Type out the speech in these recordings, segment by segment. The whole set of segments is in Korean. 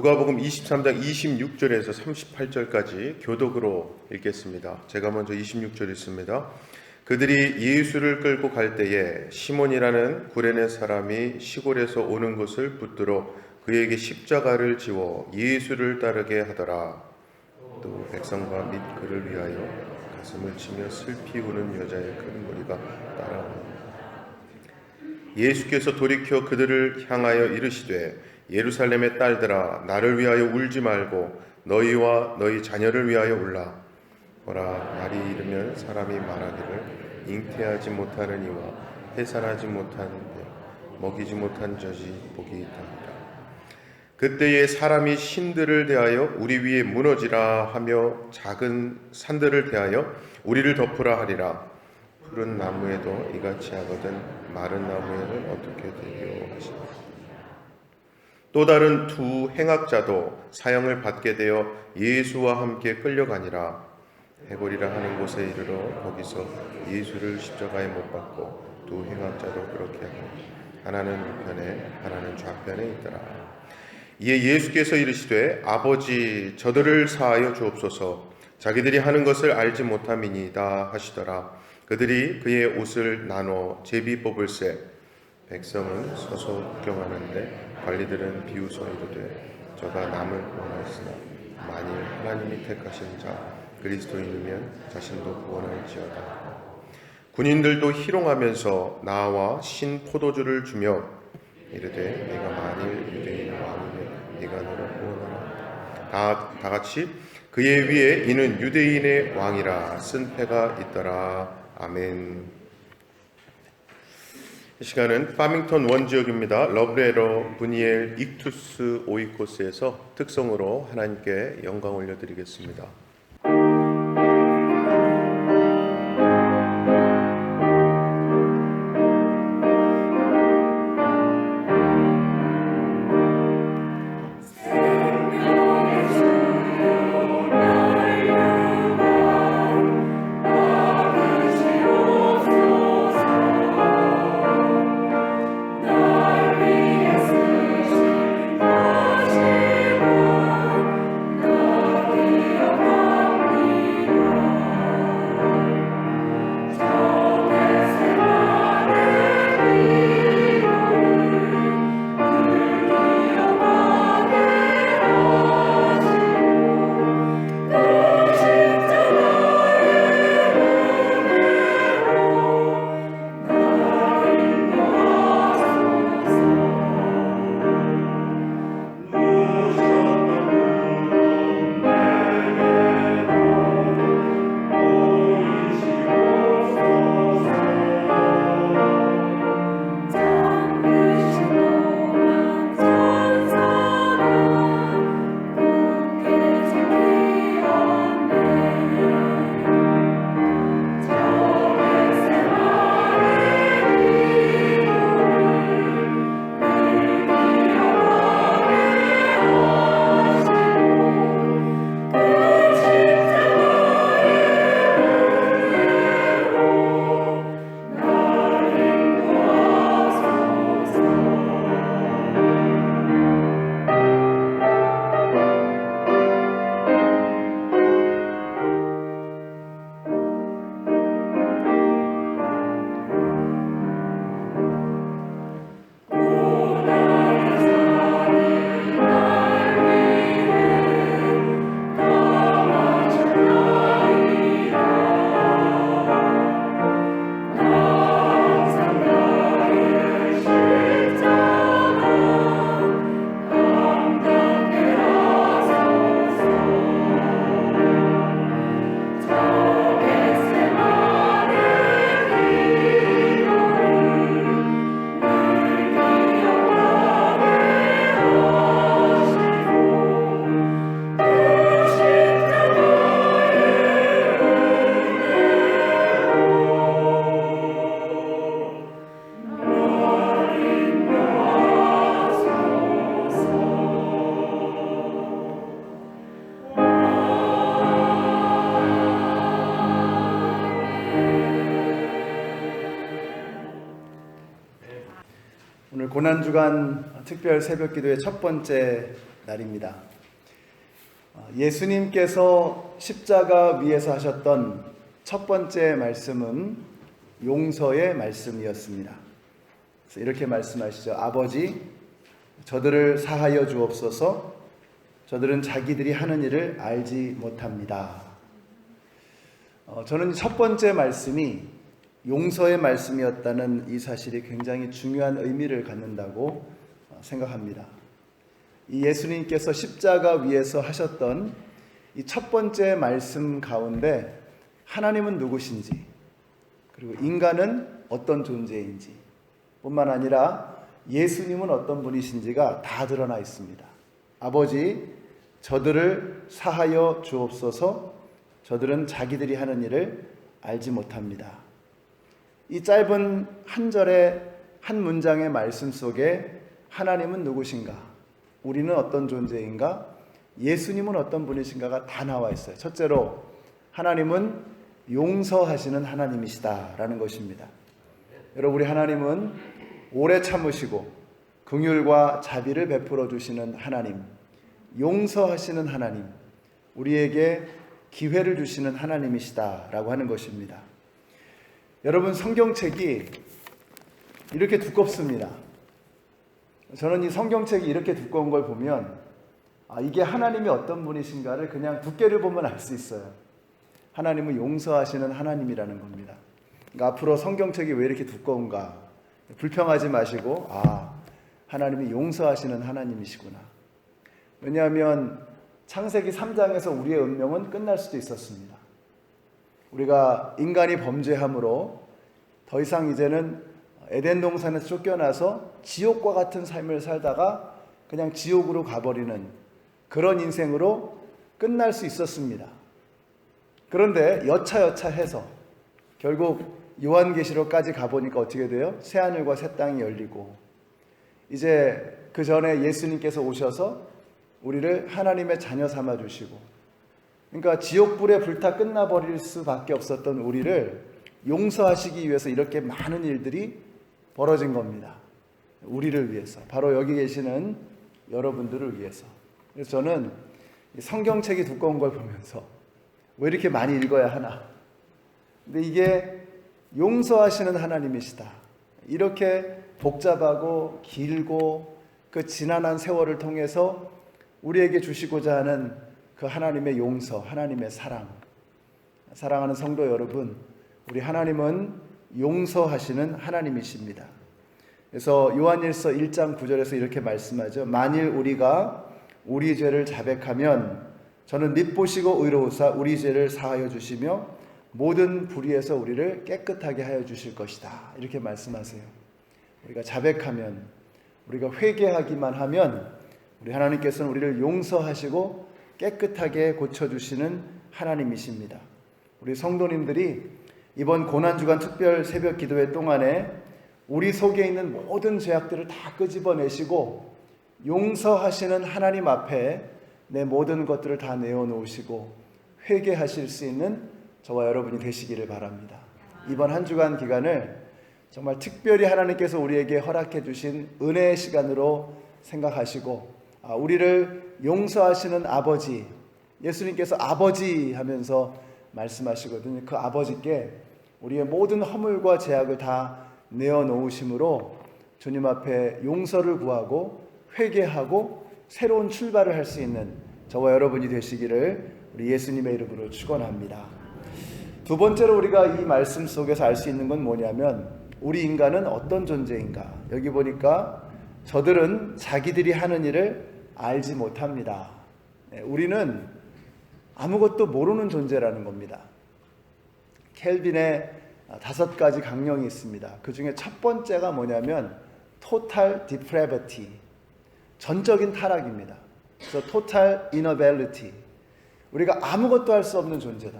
누가복음 23장 26절에서 38절까지 교독으로 읽겠습니다. 제가 먼저 26절 읽습니다. 그들이 예수를 끌고 갈 때에 시몬이라는 구레네 사람이 시골에서 오는 것을 붙들어 그에게 십자가를 지워 예수를 따르게 하더라. 또 백성과 및 그를 위하여 가슴을 치며 슬피 우는 여자의 큰 무리가 따라옵니다. 예수께서 돌이켜 그들을 향하여 이르시되 예루살렘의 딸들아, 나를 위하여 울지 말고 너희와 너희 자녀를 위하여 울라. 보라, 날이 이르면 사람이 말하기를 잉태하지 못하는 이와 해산하지 못한 배, 먹이지 못한 젖이 복이 있다니라. 그때에 사람이 신들을 대하여 우리 위에 무너지라 하며 작은 산들을 대하여 우리를 덮으라 하리라. 푸른 나무에도 이같이 하거든 마른 나무에는 어떻게 되리요 하시니. 또 다른 두 행악자도 사형을 받게 되어 예수와 함께 끌려가니라. 해골이라 하는 곳에 이르러 거기서 예수를 십자가에 못 박고 두 행악자도 그렇게 하고 하나는 우편에 하나는 좌편에 있더라. 이에 예수께서 이르시되 아버지, 저들을 사하여 주옵소서. 자기들이 하는 것을 알지 못함이니이다 하시더라. 그들이 그의 옷을 나눠 제비 뽑을새. 백성은 서서 구경하는데 관리들은 비웃어 이르되 저가 남을 구원하였으나 만일 하나님이 택하신 자 그리스도인이면 자신도 구원할지어다. 군인들도 희롱하면서 나와 신 포도주를 주며 이르되 내가 만일 유대인 왕이면 네가 너를 구원하라. 다 같이 그의 위에 이는 유대인의 왕이라 쓴 패가 있더라. 아멘. 이 시간은 파밍턴 원지역입니다. 러브레러 브니엘 익투스 오이코스에서 특성으로 하나님께 영광 올려드리겠습니다. 오늘 고난주간 특별 새벽기도의 첫 번째 날입니다. 예수님께서 십자가 위에서 하셨던 첫 번째 말씀은 용서의 말씀이었습니다. 그래서 이렇게 말씀하시죠. 아버지, 저들을 사하여 주옵소서. 저들은 자기들이 하는 일을 알지 못합니다. 저는 첫 번째 말씀이 용서의 말씀이었다는 이 사실이 굉장히 중요한 의미를 갖는다고 생각합니다. 이 예수님께서 십자가 위에서 하셨던 이 첫 번째 말씀 가운데 하나님은 누구신지, 그리고 인간은 어떤 존재인지 뿐만 아니라 예수님은 어떤 분이신지가 다 드러나 있습니다. 아버지, 저들을 사하여 주옵소서. 저들은 자기들이 하는 일을 알지 못합니다. 이 짧은 한 절의 한 문장의 말씀 속에 하나님은 누구신가, 우리는 어떤 존재인가, 예수님은 어떤 분이신가가 다 나와 있어요. 첫째로 하나님은 용서하시는 하나님이시다라는 것입니다. 여러분, 우리 하나님은 오래 참으시고 긍휼과 자비를 베풀어 주시는 하나님, 용서하시는 하나님, 우리에게 기회를 주시는 하나님이시다라고 하는 것입니다. 여러분, 성경책이 이렇게 두껍습니다. 저는 이 성경책이 이렇게 두꺼운 걸 보면 이게 하나님이 어떤 분이신가를 그냥 두께를 보면 알 수 있어요. 하나님은 용서하시는 하나님이라는 겁니다. 그러니까 앞으로 성경책이 왜 이렇게 두꺼운가 불평하지 마시고 하나님이 용서하시는 하나님이시구나. 왜냐하면 창세기 3장에서 우리의 운명은 끝날 수도 있었습니다. 우리가 인간이 범죄함으로 더 이상 이제는 에덴 동산에서 쫓겨나서 지옥과 같은 삶을 살다가 그냥 지옥으로 가버리는 그런 인생으로 끝날 수 있었습니다. 그런데 여차여차해서 결국 요한계시록까지 가보니까 어떻게 돼요? 새하늘과 새 땅이 열리고 이제 그 전에 예수님께서 오셔서 우리를 하나님의 자녀 삼아 주시고, 그러니까 지옥불에 불타 끝나버릴 수밖에 없었던 우리를 용서하시기 위해서 이렇게 많은 일들이 벌어진 겁니다. 우리를 위해서, 바로 여기 계시는 여러분들을 위해서. 그래서 저는 성경책이 두꺼운 걸 보면서 왜 이렇게 많이 읽어야 하나, 근데 이게 용서하시는 하나님이시다, 이렇게 복잡하고 길고 그 지난한 세월을 통해서 우리에게 주시고자 하는 그 하나님의 용서, 하나님의 사랑. 사랑하는 성도 여러분, 우리 하나님은 용서하시는 하나님이십니다. 그래서 요한일서 1장 9절에서 이렇게 말씀하죠. 만일 우리가 우리 죄를 자백하면 저는 밉보시고 의로우사 우리 죄를 사하여 주시며 모든 불의에서 우리를 깨끗하게 하여 주실 것이다, 이렇게 말씀하세요. 우리가 자백하면, 우리가 회개하기만 하면 우리 하나님께서는 우리를 용서하시고 깨끗하게 고쳐주시는 하나님이십니다. 우리 성도님들이 이번 고난주간 특별 새벽 기도회 동안에 우리 속에 있는 모든 죄악들을 다 끄집어내시고 용서하시는 하나님 앞에 내 모든 것들을 다 내어놓으시고 회개하실 수 있는 저와 여러분이 되시기를 바랍니다. 이번 한 주간 기간을 정말 특별히 하나님께서 우리에게 허락해 주신 은혜의 시간으로 생각하시고, 우리를 용서하시는 아버지, 예수님께서 아버지 하면서 말씀하시거든요. 그 아버지께 우리의 모든 허물과 죄악을 다 내어놓으심으로 주님 앞에 용서를 구하고 회개하고 새로운 출발을 할 수 있는 저와 여러분이 되시기를 우리 예수님의 이름으로 축원합니다. 두 번째로 우리가 이 말씀 속에서 알 수 있는 건 뭐냐면, 우리 인간은 어떤 존재인가. 여기 보니까 저들은 자기들이 하는 일을 알지 못합니다. 우리는 아무것도 모르는 존재라는 겁니다. 켈빈의 5가지 강령이 있습니다. 그 중에 첫 번째가 뭐냐면 total depravity, 전적인 타락입니다. 그래서 total inability, 우리가 아무것도 할 수 없는 존재다.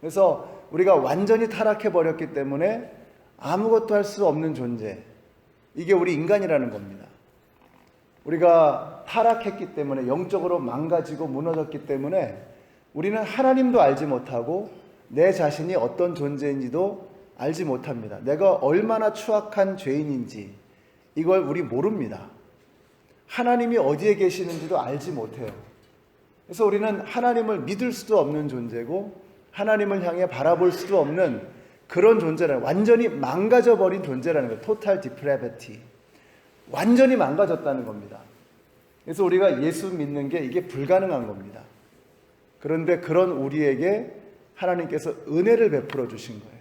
그래서 우리가 완전히 타락해 버렸기 때문에 아무것도 할 수 없는 존재, 이게 우리 인간이라는 겁니다. 우리가 타락했기 때문에, 영적으로 망가지고 무너졌기 때문에 우리는 하나님도 알지 못하고 내 자신이 어떤 존재인지도 알지 못합니다. 내가 얼마나 추악한 죄인인지 이걸 우리 모릅니다. 하나님이 어디에 계시는지도 알지 못해요. 그래서 우리는 하나님을 믿을 수도 없는 존재고 하나님을 향해 바라볼 수도 없는 그런 존재라는, 완전히 망가져버린 존재라는 거예요. 토탈 디프레비티. 완전히 망가졌다는 겁니다. 그래서 우리가 예수 믿는 게 이게 불가능한 겁니다. 그런데 그런 우리에게 하나님께서 은혜를 베풀어 주신 거예요.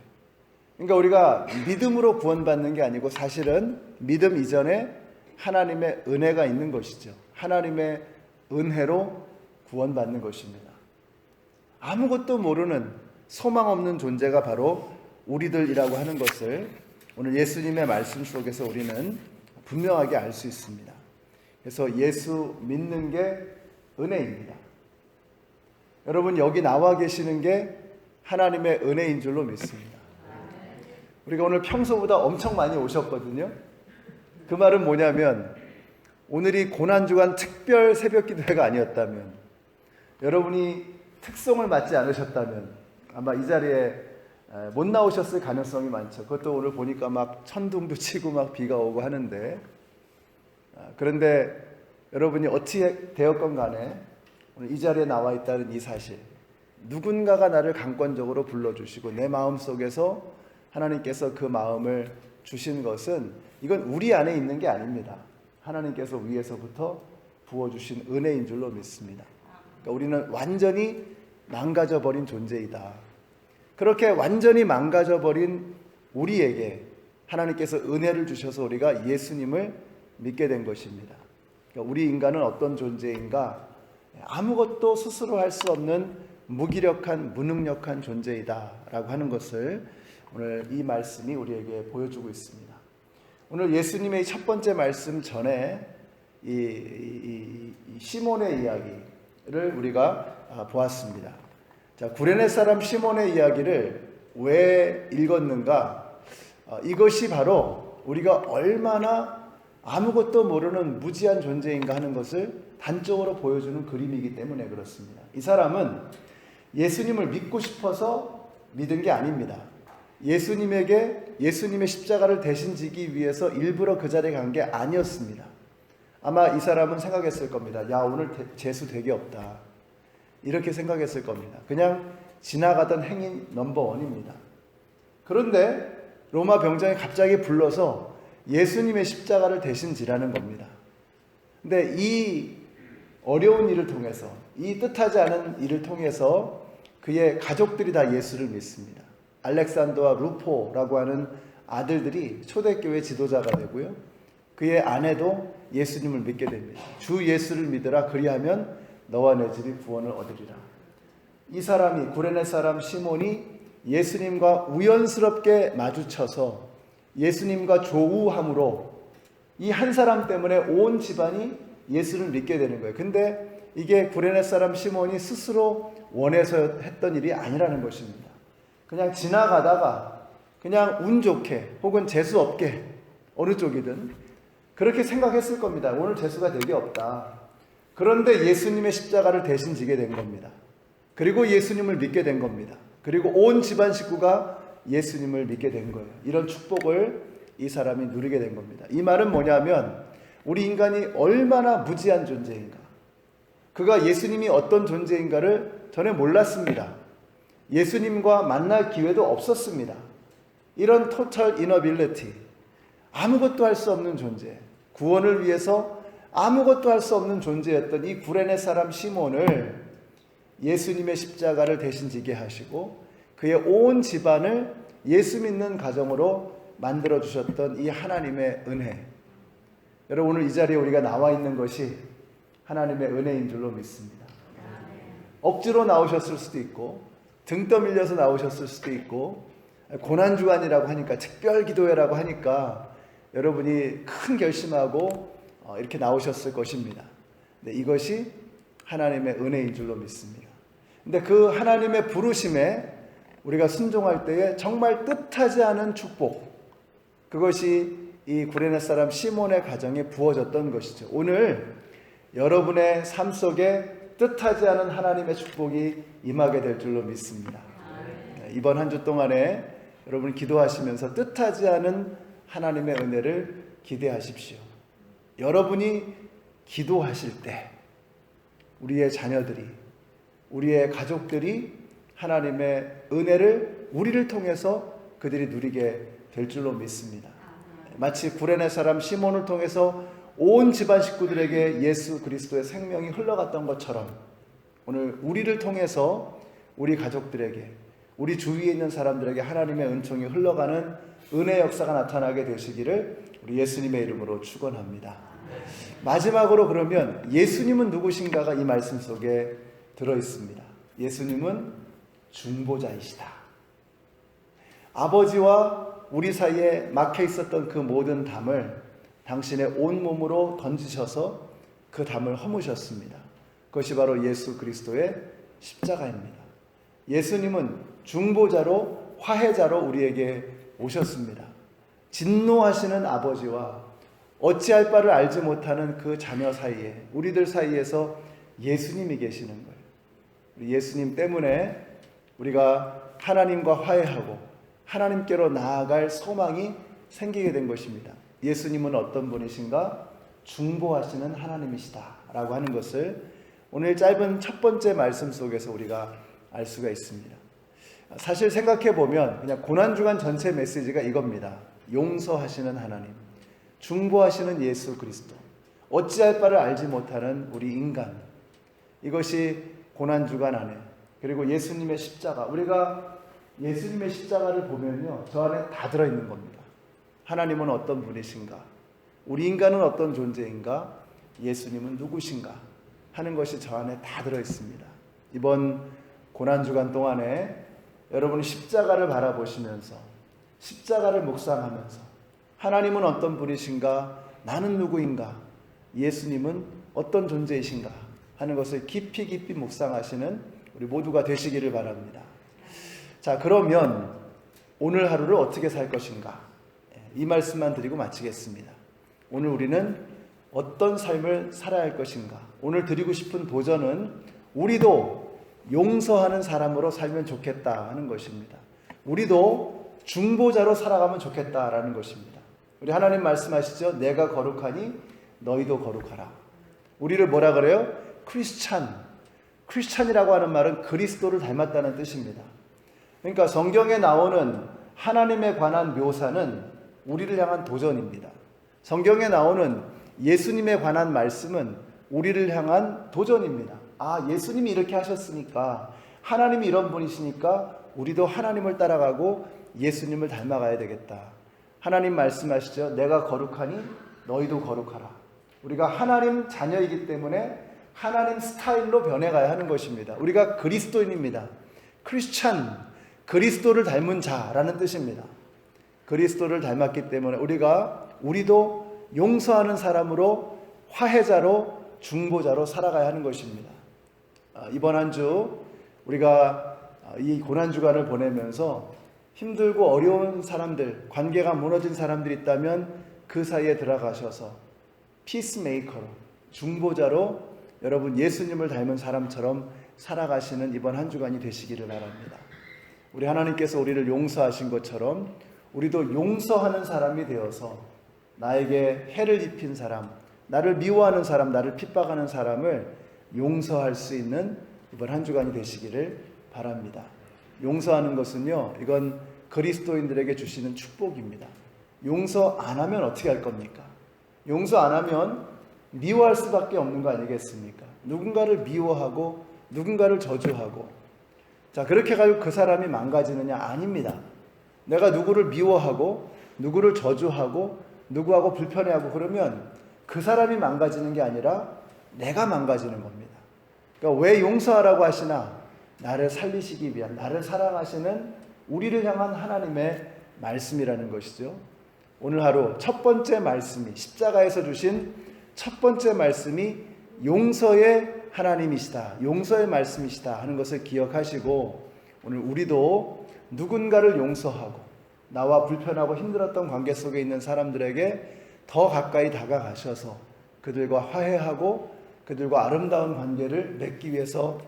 그러니까 우리가 믿음으로 구원받는 게 아니고 사실은 믿음 이전에 하나님의 은혜가 있는 것이죠. 하나님의 은혜로 구원받는 것입니다. 아무것도 모르는 소망 없는 존재가 바로 우리들이라고 하는 것을 오늘 예수님의 말씀 속에서 우리는 분명하게 알 수 있습니다. 그래서 예수 믿는 게 은혜입니다. 여러분, 여기 나와 계시는 게 하나님의 은혜인 줄로 믿습니다. 우리가 오늘 평소보다 엄청 많이 오셨거든요. 그 말은 뭐냐면 오늘이 고난주간 특별 새벽 기도회가 아니었다면, 여러분이 특송을 맡지 않으셨다면 아마 이 자리에 못 나오셨을 가능성이 많죠. 그것도 오늘 보니까 막 천둥도 치고 막 비가 오고 하는데, 그런데 여러분이 어떻게 되었건 간에 오늘 이 자리에 나와 있다는 이 사실, 누군가가 나를 강권적으로 불러주시고 내 마음속에서 하나님께서 그 마음을 주신 것은, 이건 우리 안에 있는 게 아닙니다. 하나님께서 위에서부터 부어주신 은혜인 줄로 믿습니다. 그러니까 우리는 완전히 망가져버린 존재이다. 그렇게 완전히 망가져버린 우리에게 하나님께서 은혜를 주셔서 우리가 예수님을 믿게 된 것입니다. 그러니까 우리 인간은 어떤 존재인가? 아무것도 스스로 할 수 없는 무기력한, 무능력한 존재이다라고 하는 것을 오늘 이 말씀이 우리에게 보여주고 있습니다. 오늘 예수님의 첫 번째 말씀 전에 이 시몬의 이야기를 우리가 보았습니다. 자, 구레네 사람 시몬의 이야기를 왜 읽었는가? 이것이 바로 우리가 얼마나 아무것도 모르는 무지한 존재인가 하는 것을 단적으로 보여주는 그림이기 때문에 그렇습니다. 이 사람은 예수님을 믿고 싶어서 믿은 게 아닙니다. 예수님의 십자가를 대신 지기 위해서 일부러 그 자리에 간 게 아니었습니다. 아마 이 사람은 생각했을 겁니다. 야, 오늘 재수 되게 없다. 이렇게 생각했을 겁니다. 그냥 지나가던 행인 넘버원입니다. 그런데 로마 병장이 갑자기 불러서 예수님의 십자가를 대신 지라는 겁니다. 근데 이 어려운 일을 통해서, 이 뜻하지 않은 일을 통해서 그의 가족들이 다 예수를 믿습니다. 알렉산더와 루포라고 하는 아들들이 초대교회 지도자가 되고요. 그의 아내도 예수님을 믿게 됩니다. 주 예수를 믿으라, 그리하면 너와 내 집이 구원을 얻으리라. 이 사람이, 구레네 사람 시몬이 예수님과 우연스럽게 마주쳐서 예수님과 조우함으로 이 한 사람 때문에 온 집안이 예수를 믿게 되는 거예요. 근데 이게 구레네 사람 시몬이 스스로 원해서 했던 일이 아니라는 것입니다. 그냥 지나가다가 그냥 운 좋게 혹은 재수 없게, 어느 쪽이든 그렇게 생각했을 겁니다. 오늘 재수가 되게 없다. 그런데 예수님의 십자가를 대신 지게 된 겁니다. 그리고 예수님을 믿게 된 겁니다. 그리고 온 집안 식구가 예수님을 믿게 된 거예요. 이런 축복을 이 사람이 누리게 된 겁니다. 이 말은 뭐냐면 우리 인간이 얼마나 무지한 존재인가. 그가 예수님이 어떤 존재인가를 전에 몰랐습니다. 예수님과 만날 기회도 없었습니다. 이런 토탈 이너빌리티, 아무것도 할 수 없는 존재, 구원을 위해서 아무것도 할 수 없는 존재였던 이 구레네 사람 시몬을 예수님의 십자가를 대신 지게 하시고 그의 온 집안을 예수 믿는 가정으로 만들어 주셨던 이 하나님의 은혜. 여러분, 오늘 이 자리에 우리가 나와 있는 것이 하나님의 은혜인 줄로 믿습니다. 억지로 나오셨을 수도 있고 등 떠밀려서 나오셨을 수도 있고 고난주간이라고 하니까, 특별 기도회라고 하니까 여러분이 큰 결심하고 이렇게 나오셨을 것입니다. 근데 이것이 하나님의 은혜인 줄로 믿습니다. 근데 그 하나님의 부르심에 우리가 순종할 때에 정말 뜻하지 않은 축복, 그것이 이 구레네 사람 시몬의 가정에 부어졌던 것이죠. 오늘 여러분의 삶 속에 뜻하지 않은 하나님의 축복이 임하게 될 줄로 믿습니다. 이번 한 주 동안에 여러분 기도하시면서 뜻하지 않은 하나님의 은혜를 기대하십시오. 여러분이 기도하실 때 우리의 자녀들이, 우리의 가족들이 하나님의 은혜를 우리를 통해서 그들이 누리게 될 줄로 믿습니다. 마치 구레네 사람 시몬을 통해서 온 집안 식구들에게 예수 그리스도의 생명이 흘러갔던 것처럼 오늘 우리를 통해서 우리 가족들에게, 우리 주위에 있는 사람들에게 하나님의 은총이 흘러가는 은혜 역사가 나타나게 되시기를 우리 예수님의 이름으로 축원합니다. 마지막으로 그러면 예수님은 누구신가가 이 말씀 속에 들어 있습니다. 예수님은 중보자이시다. 아버지와 우리 사이에 막혀 있었던 그 모든 담을 당신의 온 몸으로 던지셔서 그 담을 허무셨습니다. 그것이 바로 예수 그리스도의 십자가입니다. 예수님은 중보자로, 화해자로 우리에게 오셨습니다. 진노하시는 아버지와 어찌할 바를 알지 못하는 그 자녀 사이에, 우리들 사이에서 예수님이 계시는 거예요. 예수님 때문에 우리가 하나님과 화해하고 하나님께로 나아갈 소망이 생기게 된 것입니다. 예수님은 어떤 분이신가? 중보하시는 하나님이시다 라고 하는 것을 오늘 짧은 첫 번째 말씀 속에서 우리가 알 수가 있습니다. 사실 생각해 보면 그냥 고난주간 전체 메시지가 이겁니다. 용서하시는 하나님, 중보하시는 예수 그리스도, 어찌할 바를 알지 못하는 우리 인간, 이것이 고난주간 안에, 그리고 예수님의 십자가, 우리가 예수님의 십자가를 보면요, 저 안에 다 들어있는 겁니다. 하나님은 어떤 분이신가? 우리 인간은 어떤 존재인가? 예수님은 누구신가? 하는 것이 저 안에 다 들어있습니다. 이번 고난주간 동안에 여러분이 십자가를 바라보시면서, 십자가를 묵상하면서 하나님은 어떤 분이신가? 나는 누구인가? 예수님은 어떤 존재이신가? 하는 것을 깊이 깊이 묵상하시는 우리 모두가 되시기를 바랍니다. 자, 그러면 오늘 하루를 어떻게 살 것인가? 이 말씀만 드리고 마치겠습니다. 오늘 우리는 어떤 삶을 살아야 할 것인가? 오늘 드리고 싶은 도전은 우리도 용서하는 사람으로 살면 좋겠다 하는 것입니다. 우리도 중보자로 살아가면 좋겠다라는 것입니다. 우리 하나님 말씀하시죠? 내가 거룩하니 너희도 거룩하라. 우리를 뭐라 그래요? 크리스찬이라고 하는 말은 그리스도를 닮았다는 뜻입니다. 그러니까 성경에 나오는 하나님에 관한 묘사는 우리를 향한 도전입니다. 성경에 나오는 예수님에 관한 말씀은 우리를 향한 도전입니다. 아, 예수님이 이렇게 하셨으니까, 하나님이 이런 분이시니까 우리도 하나님을 따라가고 예수님을 닮아가야 되겠다. 하나님 말씀하시죠. 내가 거룩하니 너희도 거룩하라. 우리가 하나님 자녀이기 때문에 하나님 스타일로 변해가야 하는 것입니다. 우리가 그리스도인입니다. 크리스찬, 그리스도를 닮은 자라는 뜻입니다. 그리스도를 닮았기 때문에 우리도 용서하는 사람으로, 화해자로, 중보자로 살아가야 하는 것입니다. 이번 한 주 우리가 이 고난주간을 보내면서 힘들고 어려운 사람들, 관계가 무너진 사람들이 있다면 그 사이에 들어가셔서 피스메이커로, 중보자로 여러분 예수님을 닮은 사람처럼 살아가시는 이번 한 주간이 되시기를 바랍니다. 우리 하나님께서 우리를 용서하신 것처럼 우리도 용서하는 사람이 되어서 나에게 해를 입힌 사람, 나를 미워하는 사람, 나를 핍박하는 사람을 용서할 수 있는 이번 한 주간이 되시기를 바랍니다. 용서하는 것은요, 이건 그리스도인들에게 주시는 축복입니다. 용서 안 하면 어떻게 할 겁니까? 용서 안 하면 미워할 수밖에 없는 거 아니겠습니까? 누군가를 미워하고 누군가를 저주하고, 자, 그렇게 가지고 그 사람이 망가지느냐? 아닙니다. 내가 누구를 미워하고 누구를 저주하고 누구하고 불편해하고 그러면 그 사람이 망가지는 게 아니라 내가 망가지는 겁니다. 그러니까 왜 용서하라고 하시나? 나를 살리시기 위한, 나를 사랑하시는 우리를 향한 하나님의 말씀이라는 것이죠. 오늘 하루 첫 번째 말씀이, 십자가에서 주신 첫 번째 말씀이 용서의 하나님이시다, 용서의 말씀이시다 하는 것을 기억하시고, 오늘 우리도 누군가를 용서하고 나와 불편하고 힘들었던 관계 속에 있는 사람들에게 더 가까이 다가가셔서 그들과 화해하고 그들과 아름다운 관계를 맺기 위해서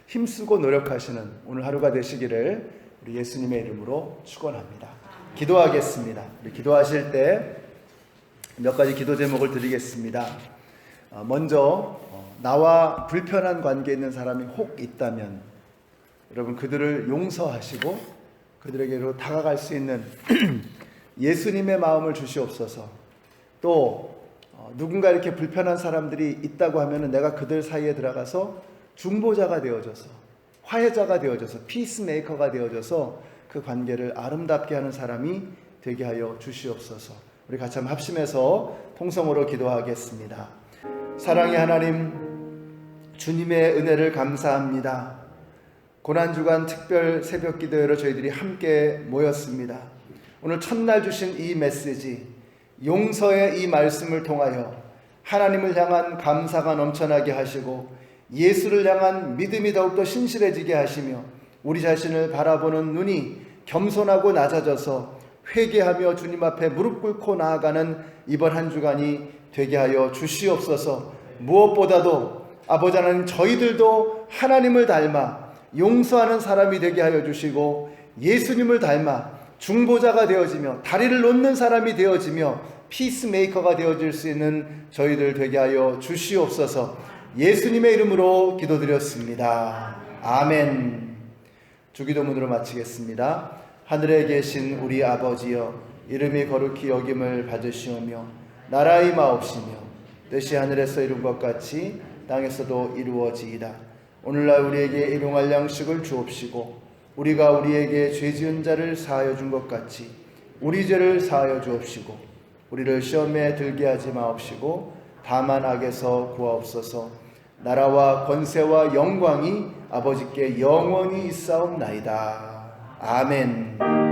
힘쓰고 노력하시는 오늘 하루가 되시기를 우리 예수님의 이름으로 축원합니다. 기도하겠습니다. 우리 기도하실 때 몇 가지 기도 제목을 드리겠습니다. 먼저 나와 불편한 관계에 있는 사람이 혹 있다면 여러분 그들을 용서하시고 그들에게로 다가갈 수 있는 예수님의 마음을 주시옵소서. 또 누군가 이렇게 불편한 사람들이 있다고 하면 내가 그들 사이에 들어가서 중보자가 되어줘서 화해자가 되어줘서 피스메이커가 되어줘서 그 관계를 아름답게 하는 사람이 되게 하여 주시옵소서. 우리 같이 한번 합심해서 통성으로 기도하겠습니다. 사랑의 하나님, 주님의 은혜를 감사합니다. 고난주간 특별 새벽 기도회로 저희들이 함께 모였습니다. 오늘 첫날 주신 이 메시지, 용서의 이 말씀을 통하여 하나님을 향한 감사가 넘쳐나게 하시고 예수를 향한 믿음이 더욱더 신실해지게 하시며 우리 자신을 바라보는 눈이 겸손하고 낮아져서 회개하며 주님 앞에 무릎 꿇고 나아가는 이번 한 주간이 되게 하여 주시옵소서. 무엇보다도 아버지 하나님, 저희들도 하나님을 닮아 용서하는 사람이 되게 하여 주시고 예수님을 닮아 중보자가 되어지며 다리를 놓는 사람이 되어지며 피스메이커가 되어질 수 있는 저희들 되게 하여 주시옵소서. 예수님의 이름으로 기도드렸습니다. 아멘. 주기도문으로 마치겠습니다. 하늘에 계신 우리 아버지여, 이름이 거룩히 여김을 받으시오며 나라의 임하옵시며 뜻이 하늘에서 이룬 것 같이 땅에서도 이루어지이다. 오늘날 우리에게 일용할 양식을 주옵시고 우리가 우리에게 죄 지은 자를 사하여 준 것 같이 우리 죄를 사하여 주옵시고 우리를 시험에 들게 하지 마옵시고 다만 악에서 구하옵소서. 나라와 권세와 영광이 아버지께 영원히 있사옵나이다. 아멘.